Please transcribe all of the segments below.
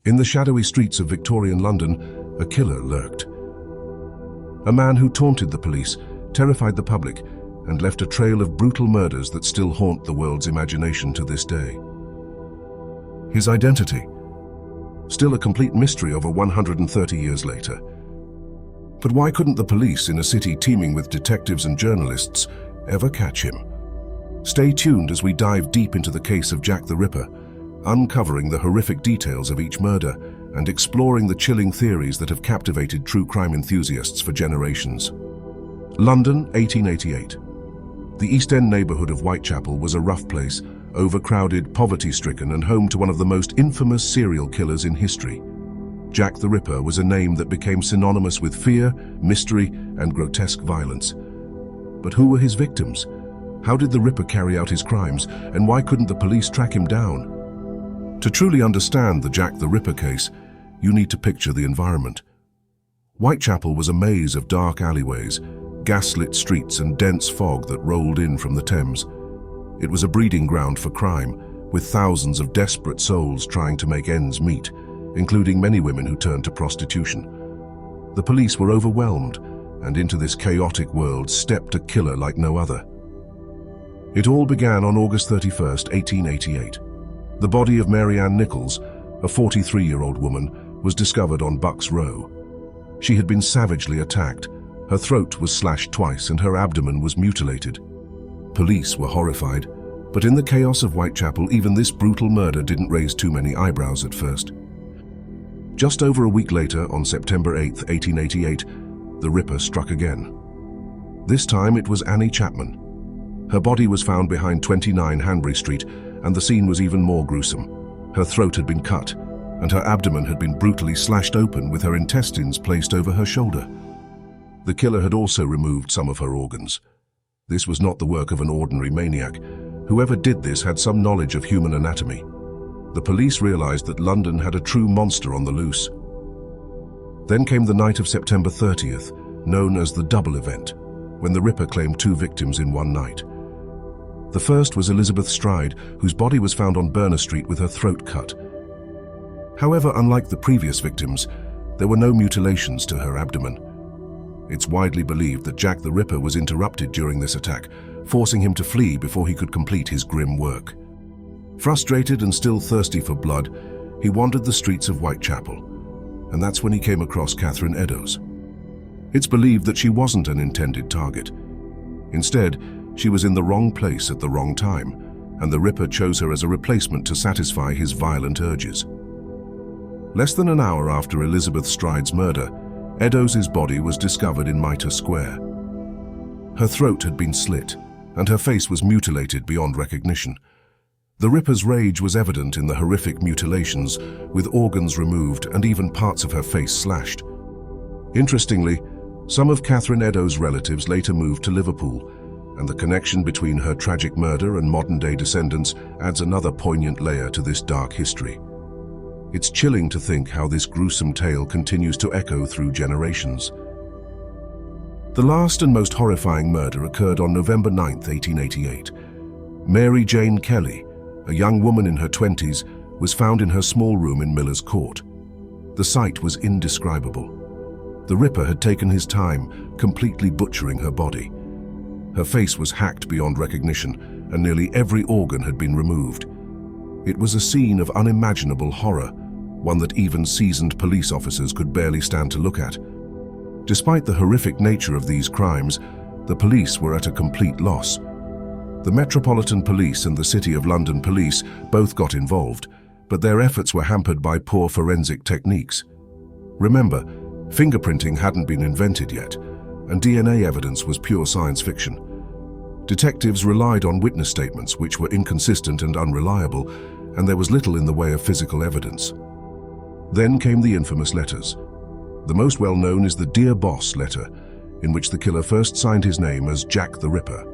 In the shadowy streets of Victorian London, a killer lurked. A man who taunted the police, terrified the public, and left a trail of brutal murders that still haunt the world's imagination to this day. His identity, still a complete mystery over 130 years later. But why couldn't the police in a city teeming with detectives and journalists ever catch him? Stay tuned as we dive deep into the case of Jack the Ripper, uncovering the horrific details of each murder and exploring the chilling theories that have captivated true crime enthusiasts for generations. London, 1888. The East End neighborhood of Whitechapel was a rough place, overcrowded, poverty-stricken, and home to one of the most infamous serial killers in history. Jack the Ripper was a name that became synonymous with fear, mystery, and grotesque violence. But who were his victims? How did the Ripper carry out his crimes, and why couldn't the police track him down? To truly understand the Jack the Ripper case, you need to picture the environment. Whitechapel was a maze of dark alleyways, gaslit streets, and dense fog that rolled in from the Thames. It was a breeding ground for crime, with thousands of desperate souls trying to make ends meet, including many women who turned to prostitution. The police were overwhelmed, and into this chaotic world stepped a killer like no other. It all began on August 31st, 1888. The body of Mary Ann Nichols, a 43-year-old woman, was discovered on Bucks Row. She had been savagely attacked. Her throat was slashed twice and her abdomen was mutilated. Police were horrified, but in the chaos of Whitechapel, even this brutal murder didn't raise too many eyebrows at first. Just over a week later, on September 8, 1888, the Ripper struck again. This time it was Annie Chapman. Her body was found behind 29 Hanbury Street, and the scene was even more gruesome. Her throat had been cut, and her abdomen had been brutally slashed open with her intestines placed over her shoulder. The killer had also removed some of her organs. This was not the work of an ordinary maniac. Whoever did this had some knowledge of human anatomy. The police realized that London had a true monster on the loose. Then came the night of September 30th, known as the double event, when the Ripper claimed two victims in one night. The first was Elizabeth Stride, whose body was found on Berner Street with her throat cut. However, unlike the previous victims, there were no mutilations to her abdomen. It's widely believed that Jack the Ripper was interrupted during this attack, forcing him to flee before he could complete his grim work. Frustrated and still thirsty for blood, he wandered the streets of Whitechapel, and that's when he came across Catherine Eddowes. It's believed that she wasn't an intended target. Instead, she was in the wrong place at the wrong time, and the Ripper chose her as a replacement to satisfy his violent urges. Less than an hour after Elizabeth Stride's murder, Eddowes' body was discovered in Mitre Square. Her throat had been slit, and her face was mutilated beyond recognition. The Ripper's rage was evident in the horrific mutilations, with organs removed and even parts of her face slashed. Interestingly, some of Catherine Eddowes' relatives later moved to Liverpool, and the connection between her tragic murder and modern-day descendants adds another poignant layer to this dark history. It's chilling to think how this gruesome tale continues to echo through generations. The last and most horrifying murder occurred on November 9, 1888. Mary Jane Kelly, a young woman in her 20s, was found in her small room in Miller's Court. The sight was indescribable. The Ripper had taken his time, completely butchering her body. Her face was hacked beyond recognition, and nearly every organ had been removed. It was a scene of unimaginable horror, one that even seasoned police officers could barely stand to look at. Despite the horrific nature of these crimes, the police were at a complete loss. The Metropolitan Police and the City of London Police both got involved, but their efforts were hampered by poor forensic techniques. Remember, fingerprinting hadn't been invented yet, and DNA evidence was pure science fiction. Detectives relied on witness statements which were inconsistent and unreliable, and there was little in the way of physical evidence. Then came the infamous letters. The most well-known is the Dear Boss letter, in which the killer first signed his name as Jack the Ripper.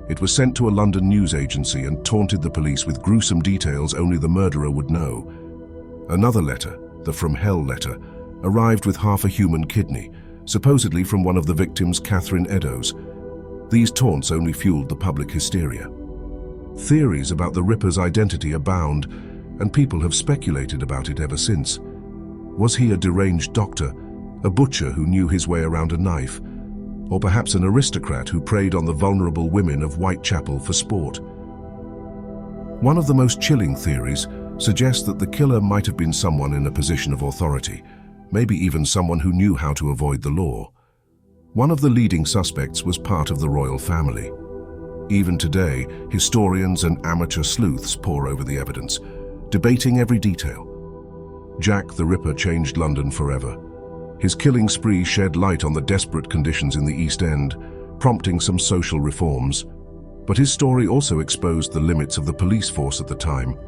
It was sent to a London news agency and taunted the police with gruesome details only the murderer would know. Another letter, the From Hell letter, arrived with half a human kidney, supposedly from one of the victims, Catherine Eddowes. These taunts only fueled the public hysteria. Theories about the Ripper's identity abound, and people have speculated about it ever since. Was he a deranged doctor, a butcher who knew his way around a knife, or perhaps an aristocrat who preyed on the vulnerable women of Whitechapel for sport? One of the most chilling theories suggests that the killer might have been someone in a position of authority, maybe even someone who knew how to avoid the law. One of the leading suspects was part of the royal family. Even today, historians and amateur sleuths pore over the evidence, debating every detail. Jack the Ripper changed London forever. His killing spree shed light on the desperate conditions in the East End, prompting some social reforms. But his story also exposed the limits of the police force at the time.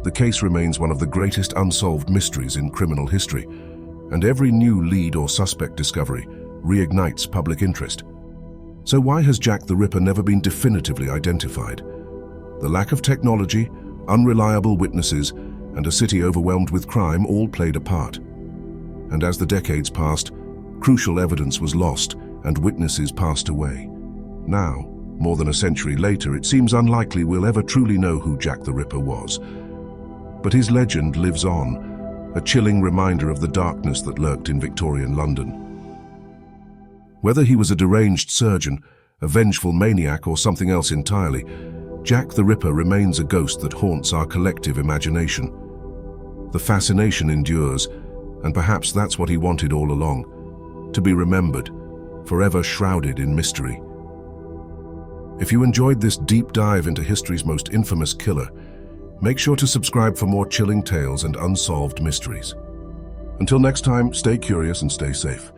The case remains one of the greatest unsolved mysteries in criminal history, and every new lead or suspect discovery reignites public interest. So why has Jack the Ripper never been definitively identified? The lack of technology, unreliable witnesses, and a city overwhelmed with crime all played a part. And as the decades passed, crucial evidence was lost and witnesses passed away. Now, more than a century later, it seems unlikely we'll ever truly know who Jack the Ripper was. But his legend lives on, a chilling reminder of the darkness that lurked in Victorian London. Whether he was a deranged surgeon, a vengeful maniac, or something else entirely, Jack the Ripper remains a ghost that haunts our collective imagination. The fascination endures, and perhaps that's what he wanted all along, to be remembered, forever shrouded in mystery. If you enjoyed this deep dive into history's most infamous killer, make sure to subscribe for more chilling tales and unsolved mysteries. Until next time, stay curious and stay safe.